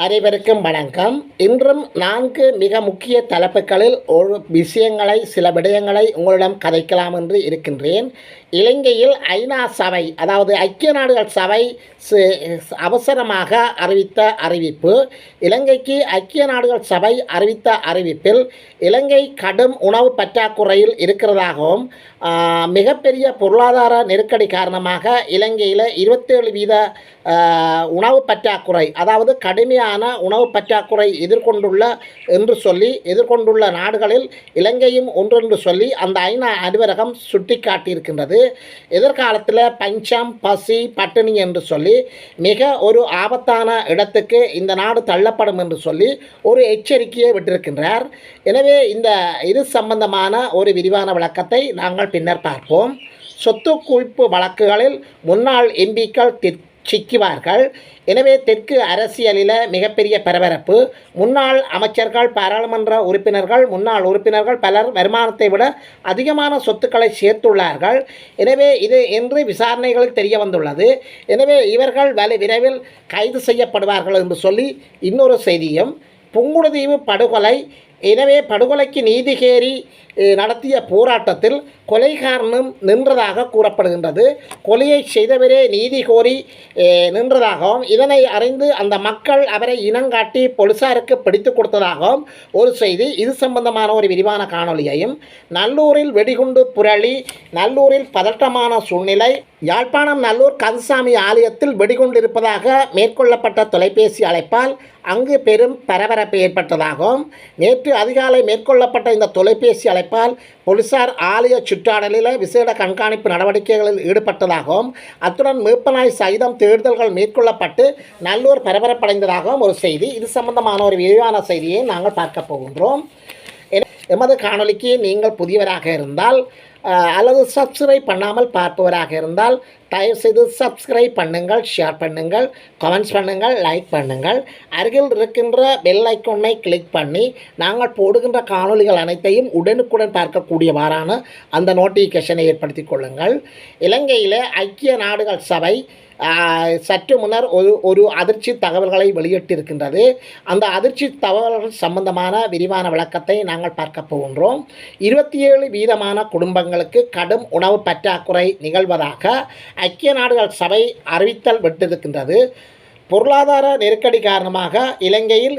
அனைவருக்கும் வணக்கம். இன்றும் 4 மிக முக்கிய தலைப்புகளில் ஒரு சில விடயங்களை உங்களிடம் கதைக்கலாம் என்று இருக்கின்றேன். இலங்கையில் ஐநா சபை, அதாவது ஐக்கிய நாடுகள் சபை அவசரமாக அறிவித்த அறிவிப்பு. இலங்கைக்கு ஐக்கிய நாடுகள் சபை அறிவித்த அறிவிப்பில் இலங்கை கடும் உணவு பற்றாக்குறையில் இருக்கிறதாகவும், மிகப்பெரிய பொருளாதார நெருக்கடி காரணமாக இலங்கையில் 27% உணவு பற்றாக்குறை, அதாவது கடுமையான உணவு பற்றாக்குறை எதிர்கொண்டுள்ள நாடுகளில் இலங்கையும் ஒன்றென்று சொல்லி அந்த ஐநா அலுவலகம் சுட்டிக்காட்டியிருக்கின்றது. எதிர்காலத்தில் பஞ்சம், பசி, பட்டினி என்று சொல்லி மிக ஒரு ஆபத்தான இடத்துக்கு இந்த நாடு தள்ளப்படும் என்று சொல்லி ஒரு எச்சரிக்கையை விட்டிருக்கின்றார். எனவே இது சம்பந்தமான ஒரு விரிவான விளக்கத்தை நாங்கள் பின்னர் பார்ப்போம். சொத்து குவிப்பு வழக்குகளில் முன்னாள் எம்பிக்கள் சிக்குவார்கள். எனவே தெற்கு அரசியலில் மிகப்பெரிய பரபரப்பு. முன்னாள் அமைச்சர்கள், பாராளுமன்ற முன்னாள் உறுப்பினர்கள் பலர் வருமானத்தை விட அதிகமான சொத்துக்களை சேர்த்துள்ளார்கள். எனவே இது என்று விசாரணைகளில் தெரிய வந்துள்ளது. எனவே இவர்கள் விரைவில் கைது செய்யப்படுவார்கள் என்று சொல்லி இன்னொரு செய்தியும். புங்குடுதீவு படுகொலை. எனவே படுகொலைக்கு நீதி கோரி நடத்திய போராட்டத்தில் கொலைகாரனும் நின்றதாக கூறப்படுகின்றது. கொலையை செய்தவரே நீதி கோரி நின்றதாகவும், இதனை அறிந்து அந்த மக்கள் அவரை இனங்காட்டி போலீசாருக்கு பிடித்து கொடுத்ததாகவும் ஒரு செய்தி. இது சம்பந்தமான ஒரு விரிவான காணொலியையும். நல்லூரில் வெடிகுண்டு புரளி, நல்லூரில் பதட்டமான சூழ்நிலை. யாழ்ப்பாணம் நல்லூர் கந்தசாமி ஆலயத்தில் வெடிகுண்டு இருப்பதாக மேற்கொள்ளப்பட்ட தொலைபேசி அழைப்பால் அங்கு பெரும் பரபரப்பு ஏற்பட்டதாகவும், நேற்று அதிகாலை மேற்கொள்ளப்பட்ட இந்த தொலைபேசி அழைப்பால் போலீசார் ஆலய சுற்றாடலில் விசேட கண்காணிப்பு நடவடிக்கைகளில் ஈடுபட்டதாகவும், அத்துடன் மீட்புநாய் சகிதம் தேடுதல்கள் மேற்கொள்ளப்பட்டு நல்லூர் பரபரப்படைந்ததாகவும் ஒரு செய்தி. இது சம்பந்தமான ஒரு விரிவான செய்தியை நாங்கள் பார்க்க போகின்றோம். எமது காணொலிக்கு நீங்கள் புதியவராக இருந்தால் அல்லது சப்ஸ்கிரைப் பண்ணாமல் பார்ப்பவராக இருந்தால் தயவுசெய்து சப்ஸ்கிரைப் பண்ணுங்கள், ஷேர் பண்ணுங்கள், கமெண்ட்ஸ் பண்ணுங்கள், லைக் பண்ணுங்கள். அருகில் இருக்கின்ற பெல் ஐக்கானை கிளிக் பண்ணி நாங்கள் போடுகின்ற காணொலிகள் அனைத்தையும் உடனுக்குடன் பார்க்கக்கூடியவாறான அந்த நோட்டிஃபிகேஷனை ஏற்படுத்தி கொள்ளுங்கள். இலங்கையில் ஐக்கிய நாடுகள் சபை சற்று முன்னர் ஒரு அதிர்ச்சி தகவல்களை வெளியிட்டிருக்கின்றது. அந்த அதிர்ச்சி தகவல்கள் சம்பந்தமான விரிவான விளக்கத்தை நாங்கள் பார்க்க போகின்றோம். 27% குடும்பங்களுக்கு கடும் உணவு பற்றாக்குறை நிகழ்வதாக ஐக்கிய நாடுகள் சபை அறிவித்தல் விட்டிருக்கின்றது. பொருளாதார நெருக்கடி காரணமாக இலங்கையில்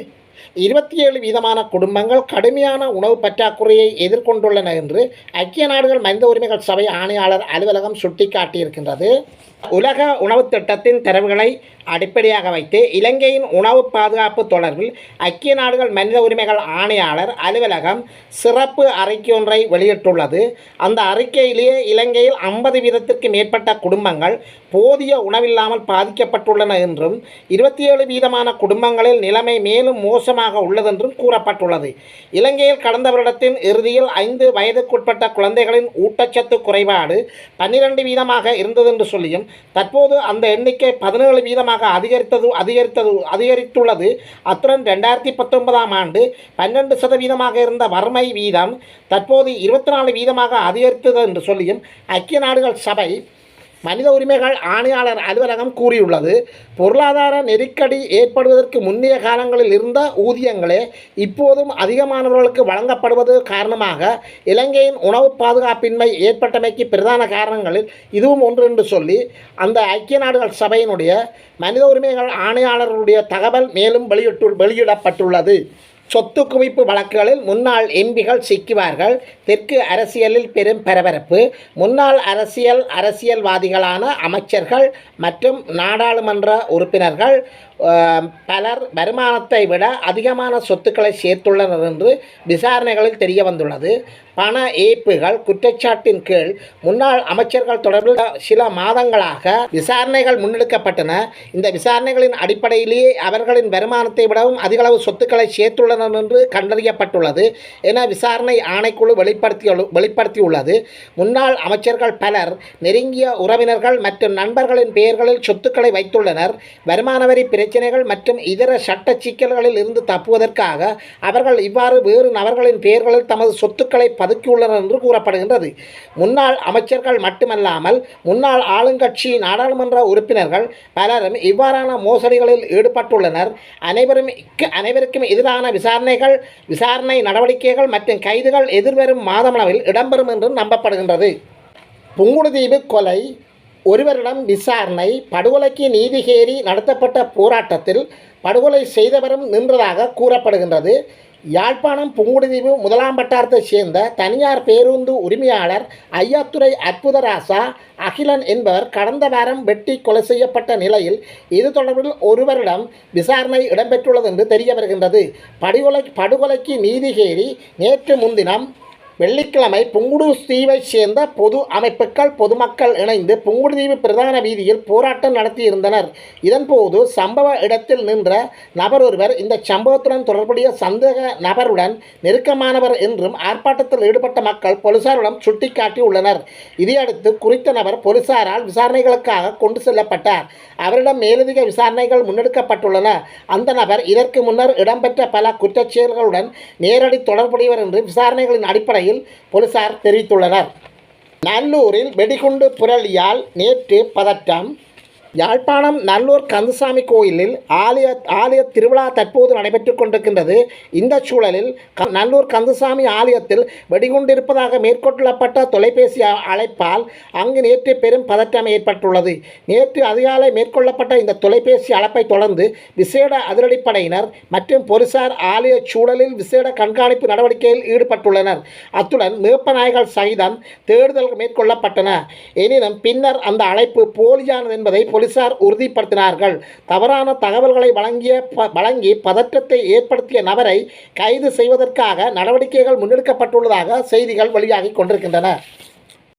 27% குடும்பங்கள் கடுமையான உணவு பற்றாக்குறையை எதிர்கொண்டுள்ளன என்று ஐக்கிய நாடுகள் மனித உரிமைகள் சபை ஆணையாளர் அலுவலகம் சுட்டிக்காட்டியிருக்கின்றது. உலக உணவு திட்டத்தின் தரவுகளை அடிப்படையாக வைத்து இலங்கையின் உணவு பாதுகாப்பு தொடர்பில் ஐக்கிய நாடுகள் மனித உரிமைகள் ஆணையாளர் அலுவலகம் சிறப்பு அறிக்கை ஒன்றை வெளியிட்டுள்ளது. அந்த அறிக்கையிலேயே இலங்கையில் 50% மேற்பட்ட குடும்பங்கள் போதிய உணவில்லாமல் பாதிக்கப்பட்டுள்ளன என்றும், 27% குடும்பங்களில் நிலைமை மேலும் மோசமாக உள்ளதென்றும் கூறப்பட்டுள்ளது. இலங்கையில் கடந்த வருடத்தின் இறுதியில் 5 வயதுக்குட்பட்ட குழந்தைகளின் ஊட்டச்சத்து குறைபாடு 12% இருந்ததென்று சொல்லியும், தற்போது அந்த எண்ணிக்கை 17% அதிகரித்துள்ளது. அத்துடன் 2019 ஆண்டு 12% இருந்த வறுமை வீதம் தற்போது 24% அதிகரித்தது என்று சொல்லியும் ஐக்கிய நாடுகள் சபை மனித உரிமைகள் ஆணையாளர் அலுவலகம் கூறியுள்ளது. பொருளாதார நெருக்கடி ஏற்படுவதற்கு முன்னைய காலங்களில் இருந்த ஊதியங்களே இப்போதும் அதிகமானவர்களுக்கு வழங்கப்படுவது காரணமாக இலங்கையின் உணவு பாதுகாப்பின்மை ஏற்பட்டமைக்கு பிரதான காரணங்களில் இதுவும் ஒன்று என்று சொல்லி அந்த ஐக்கிய நாடுகள் சபையினுடைய மனித உரிமைகள் ஆணையாளர்களுடைய தகவல் மேலும் வெளியிடப்பட்டுள்ளது. சொத்து குவிப்பு வழக்குகளில் முன்னாள் எம்பிகள் சிக்குவார்கள். தெற்கு அரசியலில் பெரும் பரபரப்பு. முன்னாள் அரசியல்வாதிகளான அமைச்சர்கள் மற்றும் நாடாளுமன்ற உறுப்பினர்கள் பலர் வருமானத்தை விட அதிகமான சொத்துக்களை சேர்த்துள்ளனர் என்று விசாரணைகளில் தெரிய வந்துள்ளது. பண ஏய்ப்புகள் குற்றச்சாட்டின் கீழ் முன்னாள் அமைச்சர்கள் தொடர்பில் சில மாதங்களாக விசாரணைகள் முன்னெடுக்கப்பட்டன. இந்த விசாரணைகளின் அடிப்படையிலேயே அவர்களின் வருமானத்தை விடவும் அதிகளவு சொத்துக்களை சேர்த்துள்ளனர் என்று கண்டறியப்பட்டுள்ளது என விசாரணை ஆணைக்குழு வெளிப்படுத்தியுள்ளது. முன்னாள் அமைச்சர்கள் பலர் நெருங்கிய உறவினர்கள் மற்றும் நண்பர்களின் பெயர்களில் சொத்துக்களை வைத்துள்ளனர். வருமான வரி பிரச்சனைகள் மற்றும் இதர சட்ட சிக்கல்களில் இருந்து தப்புவதற்காக அவர்கள் இவ்வாறு வேறு நபர்களின் பெயர்களில் தமது சொத்துக்களை பதுக்கியுள்ளனர் என்று கூறப்படுகின்றது. முன்னாள் அமைச்சர்கள் மட்டுமல்லாமல் முன்னாள் ஆளுங்கட்சி நாடாளுமன்ற உறுப்பினர்கள் பலரும் இவ்வாறான மோசடிகளில் ஈடுபட்டுள்ளனர். அனைவருக்கும் எதிரான விசாரணை நடவடிக்கைகள் மற்றும் கைதுகள் எதிர்வரும் மாதமளவில் இடம்பெறும் என்று நம்பப்படுகின்றது. புங்குடுதீவு கொலை ஒருவரிடம் விசாரணை. படுகொலைக்கு நீதி கோரி நடத்தப்பட்ட போராட்டத்தில் படுகொலை செய்தவரும் நின்றதாக கூறப்படுகின்றது. யாழ்ப்பாணம் புங்குடுதீவு முதலாம் வட்டாரத்தைச் சேர்ந்த தனியார் பேருந்து உரிமையாளர் ஐயாத்துரை அற்புதராசா அகிலன் என்பவர் கடந்த வாரம் வெட்டி கொலை செய்யப்பட்ட நிலையில் இது தொடர்பில் ஒருவரிடம் விசாரணை இடம்பெற்றுள்ளது என்று தெரிய வருகின்றது. படுகொலைக்கு நீதி கோரி நேற்று முன்தினம் வெள்ளிக்கிழமை புங்குடுதீவைச் சேர்ந்த பொது அமைப்புகள் பொதுமக்கள் இணைந்து புங்குடுதீவு பிரதான வீதியில் போராட்டம் நடத்தியிருந்தனர். இதன்போது சம்பவ இடத்தில் நின்ற நபர் ஒருவர் இந்த சம்பவத்துடன் தொடர்புடைய சந்தேக நபருடன் நெருக்கமானவர் என்றும் ஆர்ப்பாட்டத்தில் ஈடுபட்ட மக்கள் போலீசாரிடம் சுட்டிக்காட்டியுள்ளனர். இதையடுத்து குறித்த நபர் போலீசாரால் விசாரணைகளுக்காக கொண்டு செல்லப்பட்டார். அவரிடம் மேலதிக விசாரணைகள் முன்னெடுக்கப்பட்டுள்ளன. அந்த நபர் இதற்கு முன்னர் இடம்பெற்ற பல குற்றச்செயல்களுடன் நேரடி தொடர்புடையவர் என்று விசாரணைகளின் அடிப்படையில் போலீசார் தெரிவித்துள்ளனர். நல்லூரில் வெடிகுண்டு புரளியால் நேற்று பதட்டம். யாழ்ப்பாணம் நல்லூர் கந்தசாமி கோயிலில் ஆலய திருவிழா தற்போது நடைபெற்று கொண்டிருக்கின்றது. இந்த சூழலில் நல்லூர் கந்தசாமி ஆலயத்தில் வெடிகுண்டு இருப்பதாக மேற்கொள்ளப்பட்ட தொலைபேசி அழைப்பால் அங்கு நேற்று பெரும் பதட்டம் ஏற்பட்டுள்ளது. நேற்று அதிகாலை மேற்கொள்ளப்பட்ட இந்த தொலைபேசி அழைப்பை தொடர்ந்து விசேட அதிரடிப்படையினர் மற்றும் போலீசார் ஆலய சூழலில் விசேட கண்காணிப்பு நடவடிக்கையில் ஈடுபட்டுள்ளனர். அத்துடன் மேப்பநாய்கள் சகிதம் தேடுதல் மேற்கொள்ளப்பட்டன. எனினும் பின்னர் அந்த அழைப்பு போலியானது என்பதை போலீசார் உறுதிப்படுத்தினார்கள். தவறான தகவல்களை வழங்கி பதற்றத்தை ஏற்படுத்திய நபரை கைது செய்வதற்காக நடவடிக்கைகள் முன்னெடுக்கப்பட்டுள்ளதாக செய்திகள் வெளியாகிக் கொண்டிருக்கின்றன.